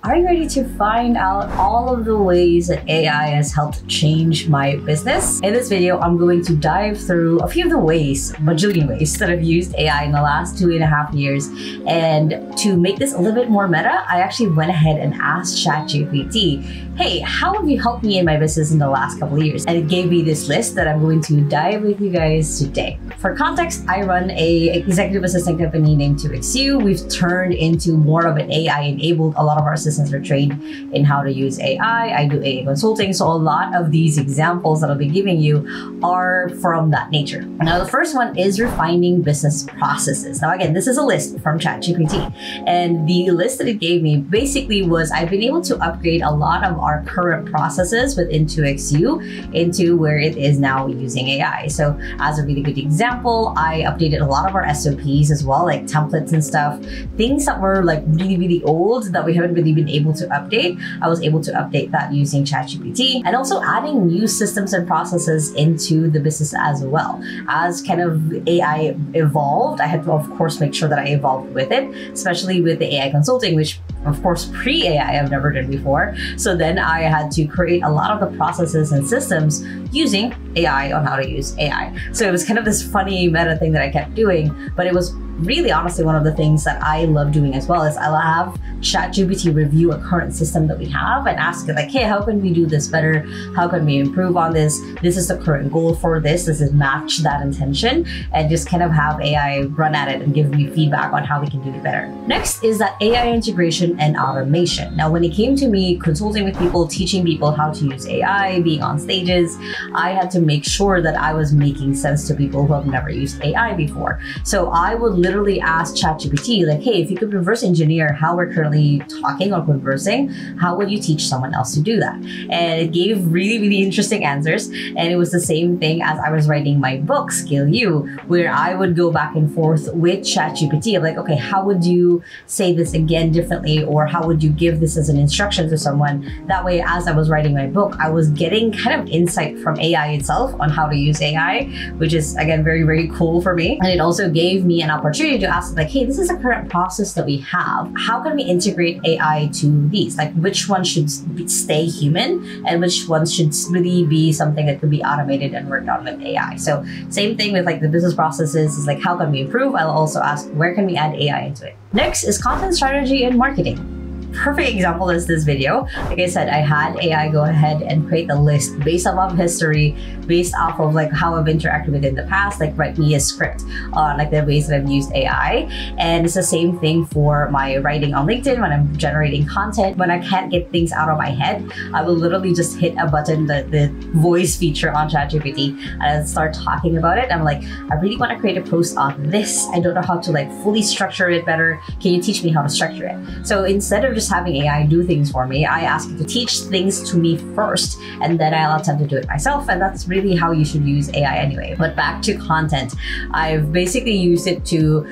Are you ready to find out all of the ways that AI has helped change my business? In this video, I'm going to dive through a few of the ways, bajillion ways, that I've used AI in the last 2.5 years. And to make this a little bit more meta, I actually went ahead and asked ChatGPT, hey, how have you helped me in my business in the last couple of years? And it gave me this list that I'm going to dive with you guys today. For context, I run a executive assistant company named 2XU. We've turned into more of an AI-enabled. A lot of our assistants are trained in how to use AI. I do AI consulting. So a lot of these examples that I'll be giving you are from that nature. Now, the first one is refining business processes. Now, again, this is a list from ChatGPT. And the list that it gave me basically was I've been able to upgrade a lot of our current processes within 2XU into where it is now using AI. So as a really good example, I updated a lot of our SOPs as well, like templates and stuff, things that were like really old that we haven't really been able to update. I was able to update that using ChatGPT, and also adding new systems and processes into the business as well. As kind of AI evolved, I had to of course make sure that I evolved with it, especially with the AI consulting, which of course pre-AI I've never done before. So then I had to create a lot of the processes and systems using AI on how to use AI. So it was kind of this funny meta thing that I kept doing, but it was really honestly one of the things that I love doing as well is I'll have ChatGPT review a current system that we have and ask it like, hey, how can we do this better? How can we improve on this? This is the current goal for this. Does it match that intention? And just kind of have AI run at it and give me feedback on how we can do it better. Next is that AI integration and automation. Now, when it came to me consulting with people, teaching people how to use AI, being on stages, I had to make sure that I was making sense to people who have never used AI before. So I would literally ask ChatGPT like, hey, if you could reverse engineer how we're currently talking or conversing, how would you teach someone else to do that? And it gave really interesting answers. And it was the same thing as I was writing my book, Scale You, where I would go back and forth with ChatGPT of like, okay, how would you say this again differently? Or how would you give this as an instruction to someone? That way, as I was writing my book, I was getting kind of insight from AI itself on how to use AI, which is again, very cool for me. And it also gave me an opportunity to ask like, hey, this is a current process that we have. How can we integrate AI to these? Like which one should stay human and which ones should really be something that could be automated and worked on with AI? So same thing with like the business processes is like, how can we improve? I'll also ask, where can we add AI into it? Next is content strategy and marketing. Perfect example is this video. Like I said, I had AI go ahead and create the list based off of history, based off of like how I've interacted with it in the past, like write me a script on like the ways that I've used AI. And it's the same thing for my writing on LinkedIn when I'm generating content. When I can't get things out of my head, I will literally just hit a button, the voice feature on ChatGPT, and I'll start talking about it. I'm like, I really want to create a post on this. I don't know how to like fully structure it better. Can you teach me how to structure it? So instead of just having AI do things for me, I ask it to teach things to me first, and then I'll attempt to do it myself. And that's really how you should use AI anyway. But back to content, I've basically used it to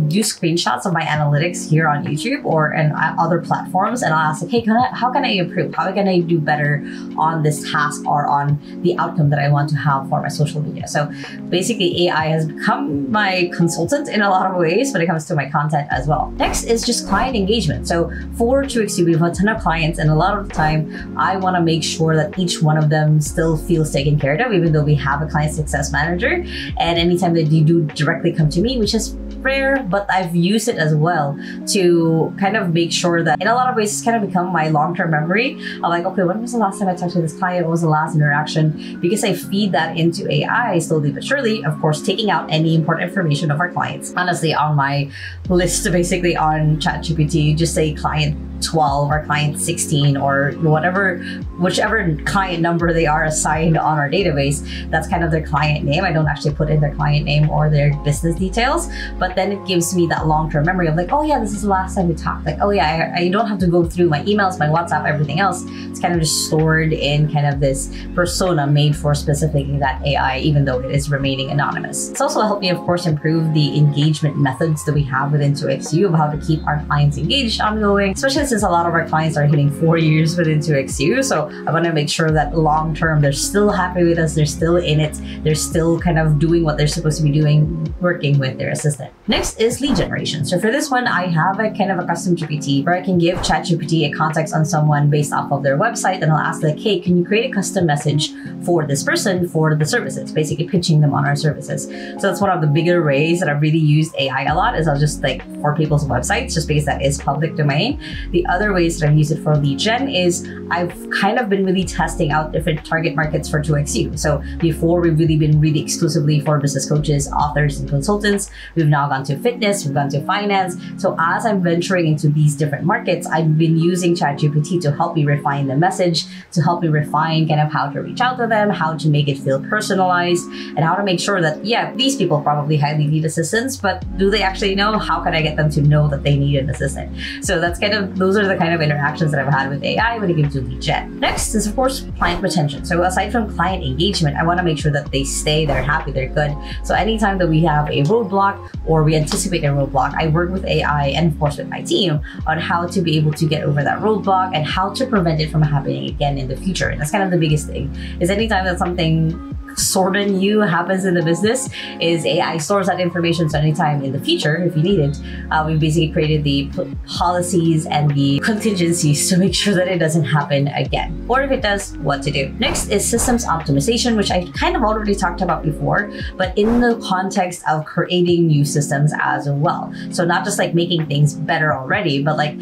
do screenshots of my analytics here on YouTube or in other platforms, and I'll ask like, hey, how can I improve? How can I do better on this task or on the outcome that I want to have for my social media? So basically AI has become my consultant in a lot of ways when it comes to my content as well. Next is just client engagement. So for 2XU, we have a ton of clients, and a lot of the time I want to make sure that each one of them still feels taken care of, even though we have a client success manager. And anytime that you do directly come to me, which is rare, but I've used it as well to kind of make sure that in a lot of ways it's kind of become my long-term memory. I'm like, okay, when was the last time I talked to this client? What was the last interaction? Because I feed that into AI slowly but surely, of course, taking out any important information of our clients. Honestly, on my list, basically on ChatGPT, just say client 12 or client 16 or whichever client number they are assigned on our database. That's kind of their client name. I don't actually put in their client name or their business details, but then it gives me that long-term memory of like, oh yeah, this is the last time we talked. Like, oh yeah, I don't have to go through my emails, my WhatsApp, everything else. It's kind of just stored in kind of this persona made for specifically that AI, even though it is remaining anonymous. It's also helped me, of course, improve the engagement methods that we have within 2XU of how to keep our clients engaged ongoing, especially since a lot of our clients are hitting 4 years within 2XU, so I want to make sure that long term they're still happy with us, they're still in it, they're still kind of doing what they're supposed to be doing, working with their assistant. Next is lead generation. So for this one, I have a kind of a custom GPT where I can give ChatGPT a context on someone based off of their website, and I'll ask like, hey, can you create a custom message for this person for the services, basically pitching them on our services. So that's one of the bigger ways that I've really used AI a lot, is I'll just like for people's websites, just because that is public domain. The other ways that I've used it for lead gen is I've kind of been really testing out different target markets for 2XU. So before, we've really been really exclusively for business coaches, authors, and consultants. We've now gone to fitness, we've gone to finance. So as I'm venturing into these different markets, I've been using ChatGPT to help me refine the message, to help me refine kind of how to reach out to them, how to make it feel personalized, and how to make sure that, yeah, these people probably highly need assistance, but do they actually know? How can I get them to know that they need an assistant? So that's kind of, those are the kind of interactions that I've had with AI when it comes to lead gen. Next is, of course, client retention. So aside from client engagement, I want to make sure that they stay, they're happy, they're good. So anytime that we have a roadblock or we anticipate a roadblock, I work with AI and of course with my team on how to be able to get over that roadblock and how to prevent it from happening again in the future. And that's kind of the biggest thing, is anytime that something sort of new happens in the business, is AI stores that information, so anytime in the future, if you need it, we basically created the policies and the contingencies to make sure that it doesn't happen again. Or if it does, what to do. Next is systems optimization, which I kind of already talked about before, but in the context of creating new systems as well. So not just like making things better already, but like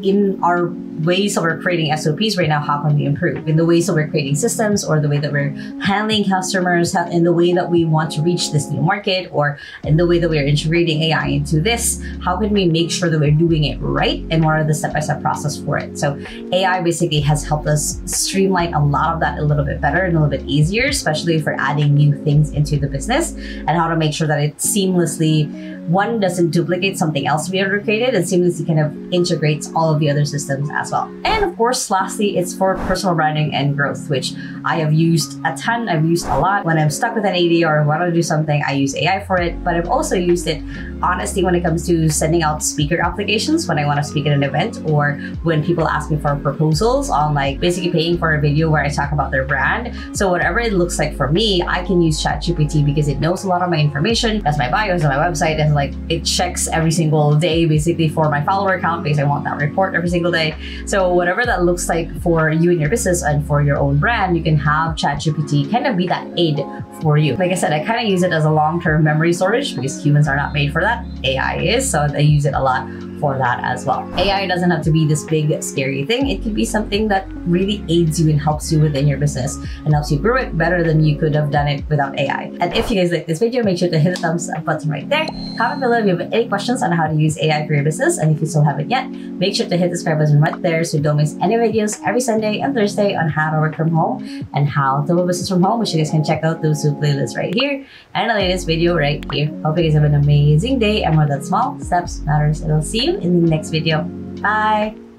in our ways that we're creating SOPs right now, how can we improve? In the ways that we're creating systems, or the way that we're handling customers, in the way that we want to reach this new market, or in the way that we're integrating AI into this, how can we make sure that we're doing it right? And what are the step-by-step process for it? So AI basically has helped us streamline a lot of that a little bit better and a little bit easier, especially for adding new things into the business, and how to make sure that it seamlessly, one, doesn't duplicate something else we already created, and seamlessly kind of integrates all of the other systems as well. And of course, lastly, it's for personal branding and growth, which I have used a ton. I've used a lot. When I'm stuck with an idea or want to do something, I use AI for it, but I've also used it honestly when it comes to sending out speaker applications when I want to speak at an event, or when people ask me for proposals on like basically paying for a video where I talk about their brand. So whatever it looks like for me, I can use ChatGPT because it knows a lot of my information. That's my bios on my website, and like it checks every single day basically for my follower count, because I want that report every single day. So whatever that looks like for you and your business and for your own brand, you can have ChatGPT kind of be that aid for you. Like I said, I kind of use it as a long-term memory storage because humans are not made for that. AI is, so I use it a lot for that as well. AI doesn't have to be this big scary thing. It could be something that really aids you and helps you within your business and helps you grow it better than you could have done it without AI. And if you guys like this video, make sure to hit the thumbs up button right there. Comment below if you have any questions on how to use AI for your business, and if you still haven't yet, make sure to hit the subscribe button right there so you don't miss any videos every Sunday and Thursday on how to work from home and how to build a business from home, which you guys can check out those two playlists right here and the latest video right here. Hope you guys have an amazing day, and more than small steps matters, and I'll see you in the next video. Bye!